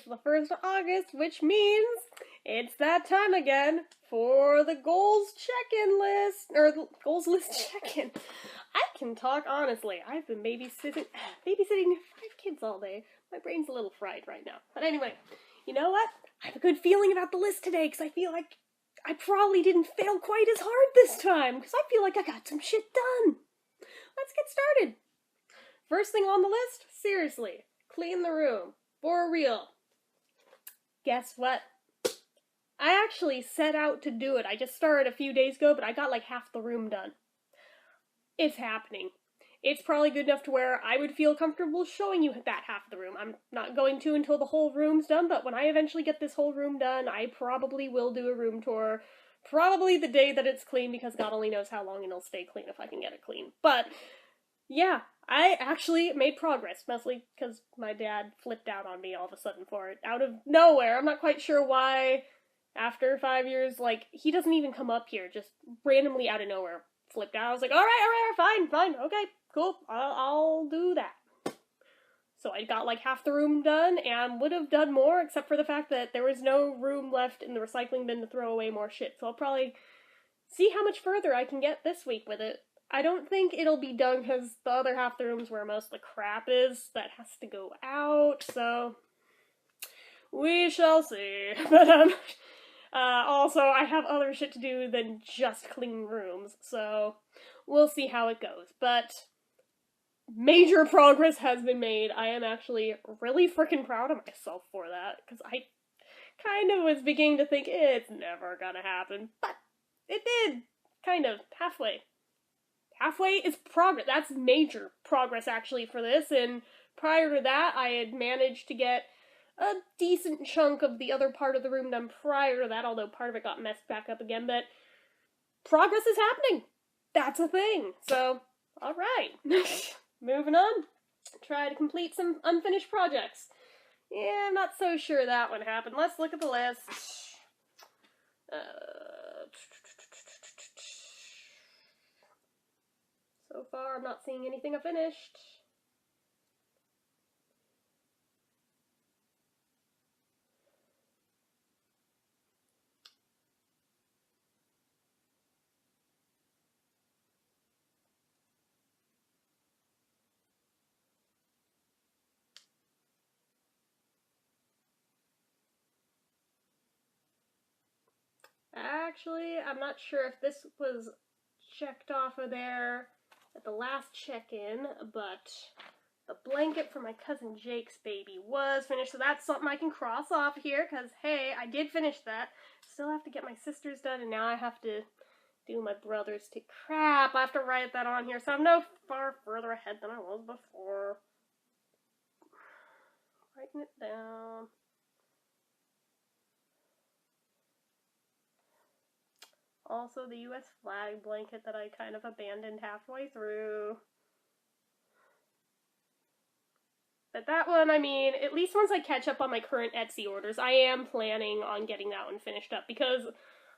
to the 1st of August, which means it's that time again for the goals check-in list, or the goals list check-in. I can talk honestly. I've been babysitting 5 kids all day. My brain's a little fried right now. But anyway, you know what? I have a good feeling about the list today, because I feel like I probably didn't fail quite as hard this time, because I feel like I got some shit done. Let's get started. First thing on the list, seriously, clean the room. For real. Guess what? I actually set out to do it. I just started a few days ago, but I got like half the room done. It's happening. It's probably good enough to where I would feel comfortable showing you that half of the room. I'm not going to until the whole room's done, but when I eventually get this whole room done, I probably will do a room tour. Probably the day that it's clean, because God only knows how long it'll stay clean if I can get it clean. But yeah, I actually made progress, mostly because my dad flipped out on me all of a sudden for it, out of nowhere. I'm not quite sure why, after 5 years, like, he doesn't even come up here, just randomly out of nowhere flipped out. I was like, alright, fine, okay, cool, I'll do that. So I got like half the room done, and would have done more, except for the fact that there was no room left in the recycling bin to throw away more shit, so I'll probably see how much further I can get this week with it. I don't think it'll be done, because the other half of the room's where most of the crap is that has to go out, so we shall see. But, also, I have other shit to do than just clean rooms, so we'll see how it goes. But major progress has been made. I am actually really freaking proud of myself for that, because I kind of was beginning to think it's never gonna happen, but it did, kind of, halfway. Halfway is progress. That's major progress, actually, for this, and prior to that, I had managed to get a decent chunk of the other part of the room done prior to that, although part of it got messed back up again, but progress is happening. That's a thing. So, alright. Moving on. Try to complete some unfinished projects. Yeah, I'm not so sure that one happened. Let's look at the list. So far, I'm not seeing anything unfinished. Actually, I'm not sure if this was checked off of there at the last check-in, but the blanket for my cousin Jake's baby was finished, so that's something I can cross off here, because, hey, I did finish that. Still have to get my sister's done, and now I have to do my brother's too. Crap, I have to write that on here, so I'm no far further ahead than I was before. Writing it down. Also, the US flag blanket that I kind of abandoned halfway through. But that one, I mean, at least once I catch up on my current Etsy orders, I am planning on getting that one finished up, because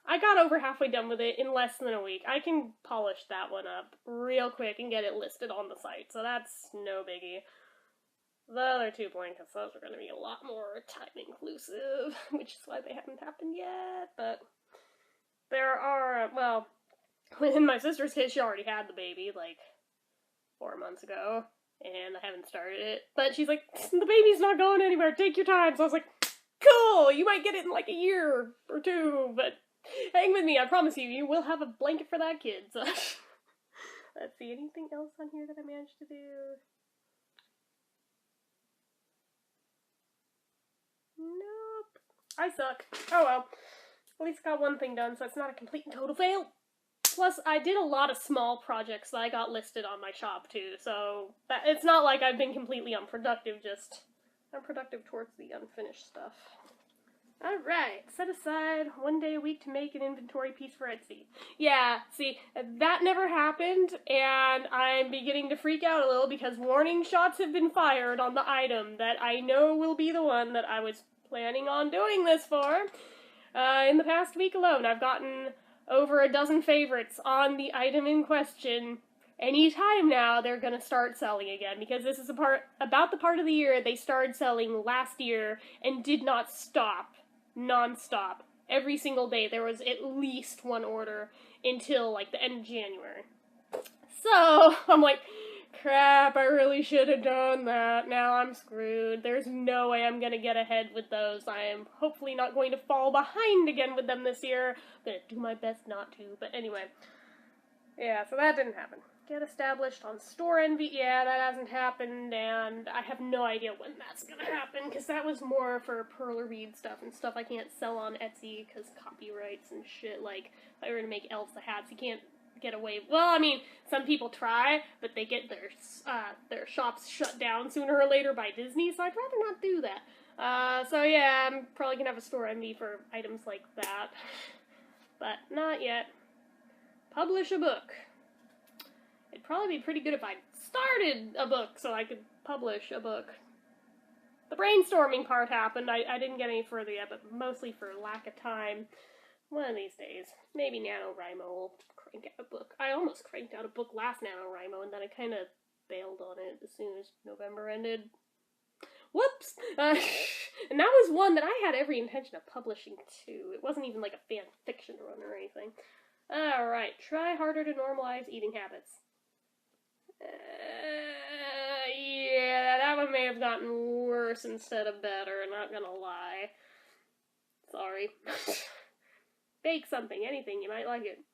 I got over halfway done with it in less than a week. I can polish that one up real quick and get it listed on the site, so that's no biggie. The other 2 blankets, those are going to be a lot more time inclusive, which is why they haven't happened yet, but there are, well, in my sister's case, she already had the baby, like, 4 months ago, and I haven't started it, but she's like, the baby's not going anywhere, take your time, so I was like, cool, you might get it in like a year or 2, but hang with me, I promise you, you will have a blanket for that kid, so. Let's see, anything else on here that I managed to do? Nope. I suck. Oh well. At least got one thing done, so it's not a complete and total fail. Plus, I did a lot of small projects that I got listed on my shop, too, so it's not like I've been completely unproductive, just unproductive towards the unfinished stuff. Alright, set aside 1 day a week to make an inventory piece for Etsy. Yeah, see, that never happened, and I'm beginning to freak out a little because warning shots have been fired on the item that I know will be the one that I was planning on doing this for. In the past week alone, I've gotten over a dozen favorites on the item in question anytime now they're gonna start selling again, because this is about the part of the year they started selling last year and did not stop, non-stop. Every single day there was at least one order until like the end of January. So I'm like, crap, I really should have done that. Now I'm screwed. There's no way I'm gonna get ahead with those. I am hopefully not going to fall behind again with them this year. I'm gonna do my best not to, but anyway. Yeah, so that didn't happen. Get established on Store Envy, yeah, that hasn't happened, and I have no idea when that's gonna happen, because that was more for perler bead stuff and stuff I can't sell on Etsy, because copyrights and shit. Like, if I were to make elves the hats, you can't get away. Well, I mean, some people try, but they get their shops shut down sooner or later by Disney, so I'd rather not do that. So yeah, I'm probably gonna have a Store Envy for items like that, but not yet. Publish a book. It'd probably be pretty good if I started a book so I could publish a book. The brainstorming part happened. I didn't get any further yet, but mostly for lack of time. One of these days. Maybe NaNoWriMo will crank out a book. I almost cranked out a book last NaNoWriMo, and then I kind of bailed on it as soon as November ended. Whoops! And that was one that I had every intention of publishing too. It wasn't even like a fan fiction run or anything. Alright, try harder to normalize eating habits. Yeah, that one may have gotten worse instead of better, not gonna lie. Sorry. Bake something, anything, you might like it.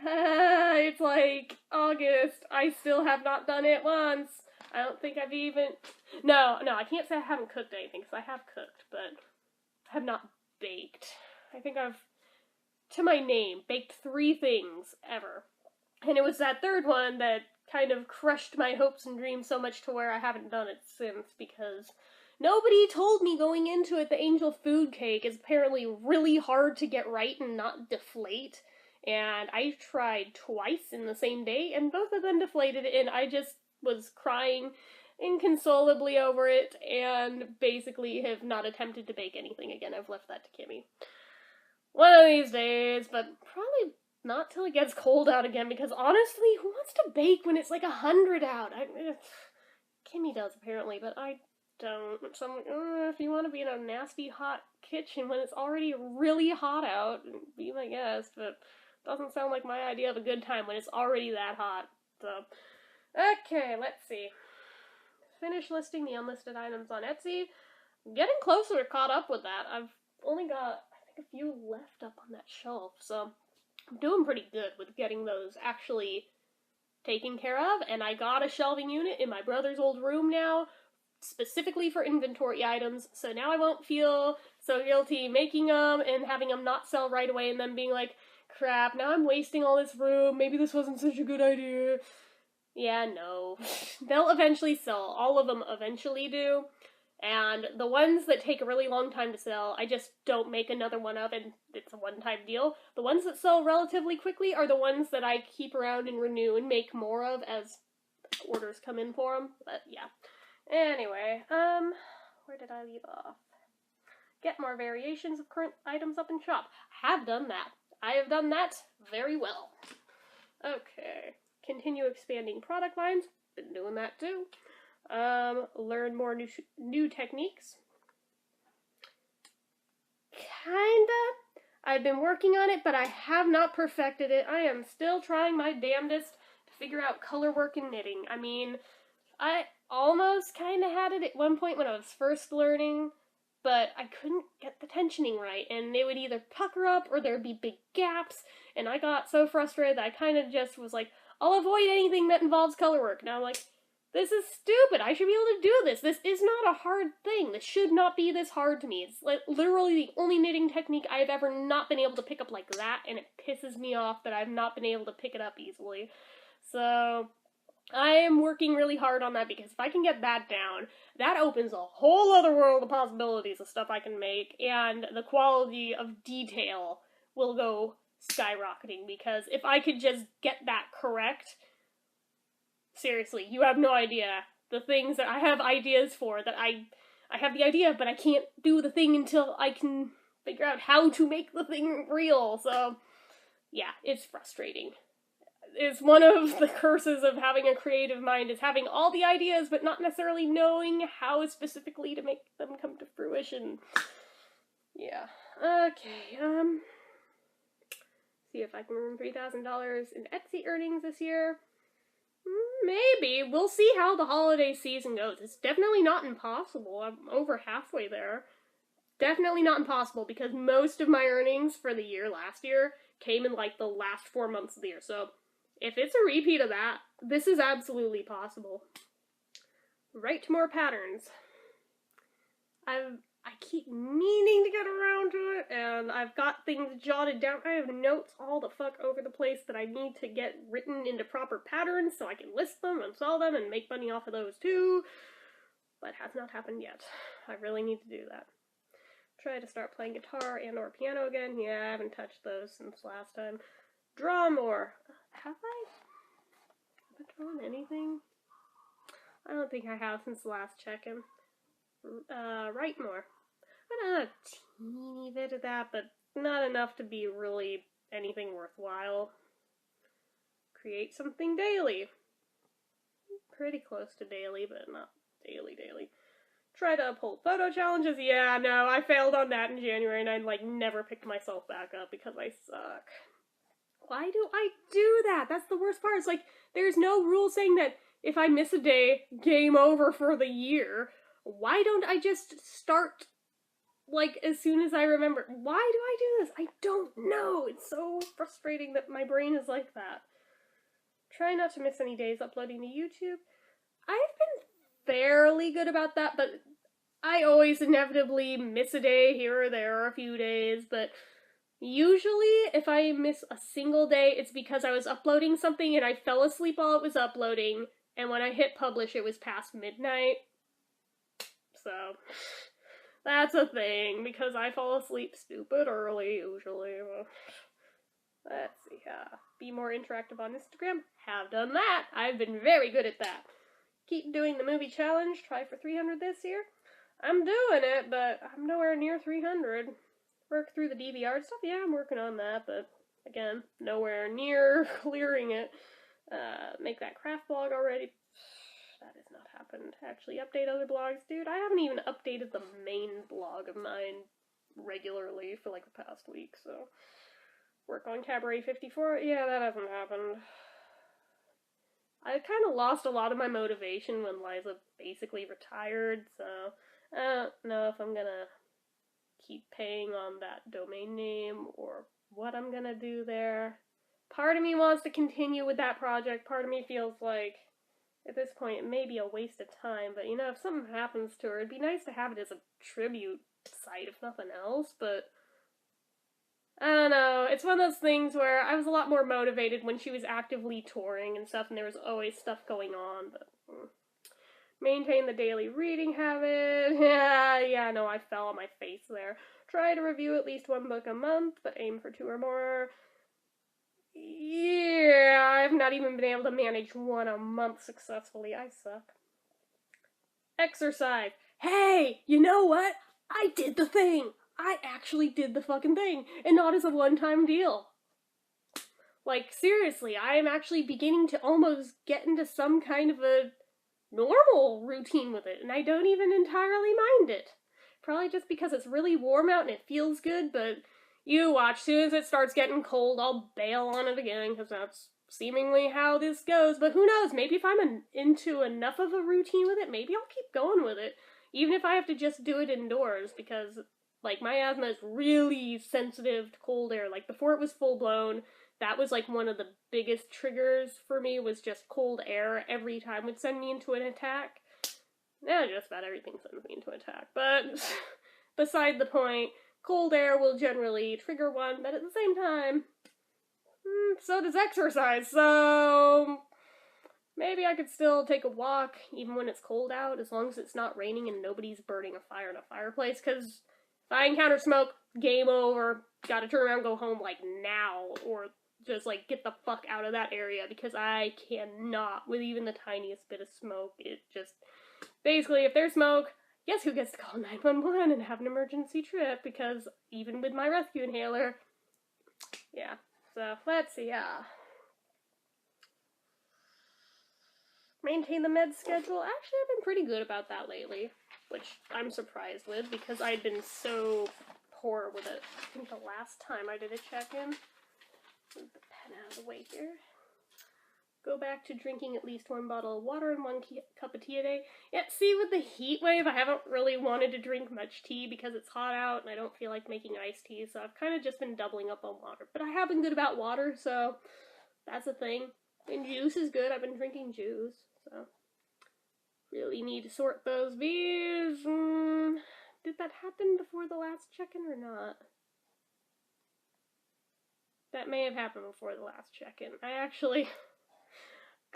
It's like August. I still have not done it once. I don't think I've even... No, I can't say I haven't cooked anything, because I have cooked, but I have not baked. I think I've, to my name, baked 3 things ever. And it was that third one that kind of crushed my hopes and dreams so much to where I haven't done it since, because nobody told me going into it the angel food cake is apparently really hard to get right and not deflate. And I tried twice in the same day, and both of them deflated, and I just was crying inconsolably over it, and basically have not attempted to bake anything again. I've left that to Kimmy. One of these days, but probably not till it gets cold out again, because honestly, who wants to bake when it's like 100 out? Kimmy does, apparently, but I don't. So I'm like, if you want to be in a nasty, hot kitchen when it's already really hot out, be my guest, but doesn't sound like my idea of a good time when it's already that hot. So, okay, let's see. Finish listing the unlisted items on Etsy. I'm getting closer to caught up with that. I've only got, I think, a few left up on that shelf, so I'm doing pretty good with getting those actually taken care of, and I got a shelving unit in my brother's old room now, specifically for inventory items, so now I won't feel so guilty making them and having them not sell right away and then being like, crap, now I'm wasting all this room, maybe this wasn't such a good idea. Yeah, no. They'll eventually sell. All of them eventually do. And the ones that take a really long time to sell, I just don't make another one of, and it's a one-time deal. The ones that sell relatively quickly are the ones that I keep around and renew and make more of as orders come in for them. But, yeah. Anyway, where did I leave off? Get more variations of current items up in shop. Have done that. I have done that very well. Okay. Continue expanding product lines. Been doing that too. Learn more new techniques. Kinda. I've been working on it, but I have not perfected it. I am still trying my damnedest to figure out color work and knitting. I mean, I almost kinda had it at one point when I was first learning, but I couldn't get the tensioning right, and it would either pucker up or there'd be big gaps, and I got so frustrated that I kinda just was like, I'll avoid anything that involves color work. Now I'm like, this is stupid. I should be able to do this. This is not a hard thing. This should not be this hard to me. It's like literally the only knitting technique I've ever not been able to pick up like that, and it pisses me off that I've not been able to pick it up easily. So I am working really hard on that, because if I can get that down, that opens a whole other world of possibilities of stuff I can make, and the quality of detail will go skyrocketing, because if I could just get that correct, seriously, you have no idea the things that I have ideas for that I have the idea, but I can't do the thing until I can figure out how to make the thing real. So yeah, it's frustrating. is one of the curses of having a creative mind, is having all the ideas but not necessarily knowing how specifically to make them come to fruition. Yeah. Okay, see if I can earn $3,000 in Etsy earnings this year. Maybe. We'll see how the holiday season goes. It's definitely not impossible. I'm over halfway there. Definitely not impossible, because most of my earnings for the year last year came in like the last 4 months of the year. So if it's a repeat of that, this is absolutely possible. Write more patterns. I keep meaning to get around to it, and I've got things jotted down. I have notes all the fuck over the place that I need to get written into proper patterns so I can list them and sell them and make money off of those too. But has not happened yet. I really need to do that. Try to start playing guitar and or piano again. Yeah, I haven't touched those since last time. Draw more. Have I? Have I drawn anything? I don't think I have since the last check-in. Write more. I done a teeny bit of that, but not enough to be really anything worthwhile. Create something daily. Pretty close to daily, but not daily. Try to uphold photo challenges. Yeah, no, I failed on that in January, and I, like, never picked myself back up because I suck. Why do I do that? That's the worst part. It's like, there's no rule saying that if I miss a day, game over for the year. Why don't I just start, like, as soon as I remember? Why do I do this? I don't know. It's so frustrating that my brain is like that. Try not to miss any days uploading to YouTube. I've been fairly good about that, but I always inevitably miss a day here or there, or a few days, but usually if I miss a single day, it's because I was uploading something and I fell asleep while it was uploading, and when I hit publish, it was past midnight. So, that's a thing, because I fall asleep stupid early, usually. Let's see, be more interactive on Instagram. Have done that. I've been very good at that. Keep doing the movie challenge. Try for 300 this year. I'm doing it, but I'm nowhere near 300. Work through the DVR stuff. Yeah, I'm working on that, but again, nowhere near clearing it. Make that craft blog already. That has not happened. Actually, update other blogs. Dude, I haven't even updated the main blog of mine regularly for like the past week, so. Work on Cabaret 54. Yeah, that hasn't happened. I kind of lost a lot of my motivation when Liza basically retired, so I don't know if I'm gonna keep paying on that domain name or what I'm gonna do there. Part of me wants to continue with that project. Part of me feels like at this point it may be a waste of time, but you know, if something happens to her, it'd be nice to have it as a tribute site if nothing else, but I don't know, it's one of those things where I was a lot more motivated when she was actively touring and stuff, and there was always stuff going on, but maintain the daily reading habit. Yeah, no, I fell on my face there. Try to review at least one book a month, but aim for 2 or more. Yeah, I've not even been able to manage 1 a month successfully. I suck. Exercise. Hey, you know what? I did the thing. I actually did the fucking thing, and not as a one-time deal. Like, seriously, I am actually beginning to almost get into some kind of a normal routine with it, and I don't even entirely mind it. Probably just because it's really warm out and it feels good, but you watch, as soon as it starts getting cold, I'll bail on it again, because that's seemingly how this goes. But who knows, maybe if I'm into enough of a routine with it, maybe I'll keep going with it, even if I have to just do it indoors, because like, my asthma is really sensitive to cold air. Like, before it was full-blown, that was, like, one of the biggest triggers for me, was just cold air every time would send me into an attack. Now, just about everything sends me into an attack. But, beside the point, cold air will generally trigger one, but at the same time, so does exercise, so maybe I could still take a walk, even when it's cold out, as long as it's not raining and nobody's burning a fire in a fireplace, because if I encounter smoke, game over, gotta turn around and go home, like, now, or just, like, get the fuck out of that area, because I cannot, with even the tiniest bit of smoke. It just, basically, if there's smoke, guess who gets to call 911 and have an emergency trip, because even with my rescue inhaler, yeah, so, let's see, maintain the med schedule. Actually, I've been pretty good about that lately, which I'm surprised with because I'd been so poor with it. I think the last time I did a check-in, move the pen out of the way here. Go back to drinking at least 1 bottle of water and 1 cup of tea a day. Yeah, see, with the heat wave, I haven't really wanted to drink much tea because it's hot out and I don't feel like making iced tea, so I've kind of just been doubling up on water. But I have been good about water, so that's a thing. And juice is good. I've been drinking juice, so really need to sort those bees. Did that happen before the last check-in or not? That may have happened before the last check-in. I actually...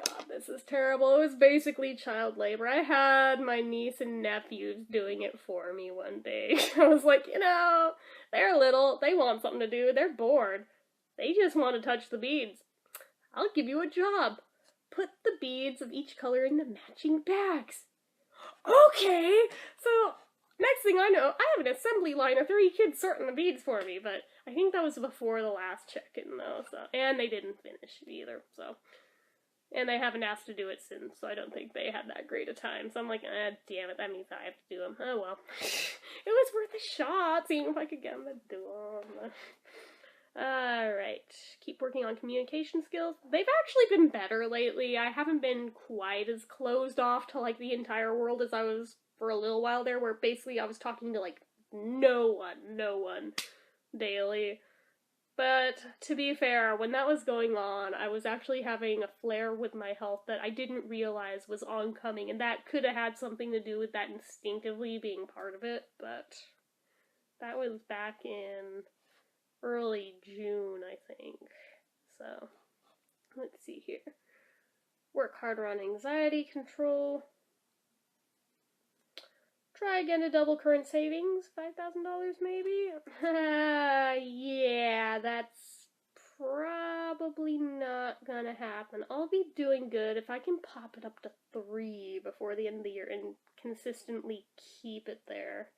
God, this is terrible. It was basically child labor. I had my niece and nephews doing it for me one day. I was like, you know, they're little. They want something to do. They're bored. They just want to touch the beads. I'll give you a job. Put the beads of each color in the matching bags. Okay! So, next thing I know, I have an assembly line of 3 kids sorting the beads for me, but I think that was before the last check-in, though, so, and they didn't finish it either, so... And they haven't asked to do it since, so I don't think they had that great a time. So I'm like, damn it, that means I have to do them. Oh well. It was worth a shot, seeing if I could get them to do them. Alright. Keep working on communication skills. They've actually been better lately. I haven't been quite as closed off to, like, the entire world as I was for a little while there, where basically I was talking to, like, no one daily. But, to be fair, when that was going on, I was actually having a flare with my health that I didn't realize was oncoming, and that could have had something to do with that instinctively being part of it, but that was back in early June, I think. So, let's see here. Work harder on anxiety control. Try again to double current savings, $5,000 maybe? Yeah, that's probably not gonna happen. I'll be doing good if I can pop it up to 3 before the end of the year and consistently keep it there.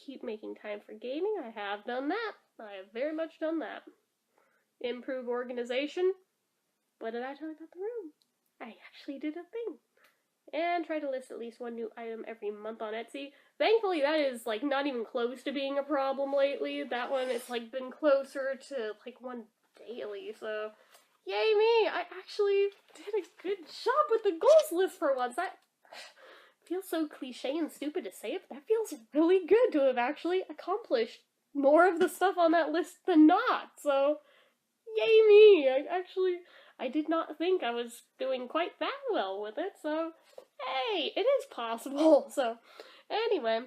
Keep making time for gaming. I have done that. I have very much done that. Improve organization. What did I tell you about the room? I actually did a thing. And try to list at least 1 new item every month on Etsy. Thankfully, that is, like, not even close to being a problem lately. That one, it's, like, been closer to, like, 1 daily, so... Yay me! I actually did a good job with the goals list for once. That feels so cliche and stupid to say it, but that feels really good to have actually accomplished more of the stuff on that list than not, so... Yay me! I did not think I was doing quite that well with it, so... Hey, it is possible. So, anyway,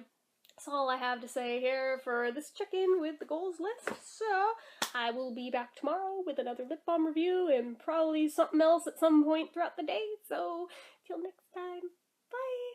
that's all I have to say here for this check-in with the goals list. So, I will be back tomorrow with another lip balm review and probably something else at some point throughout the day. So, till next time, bye!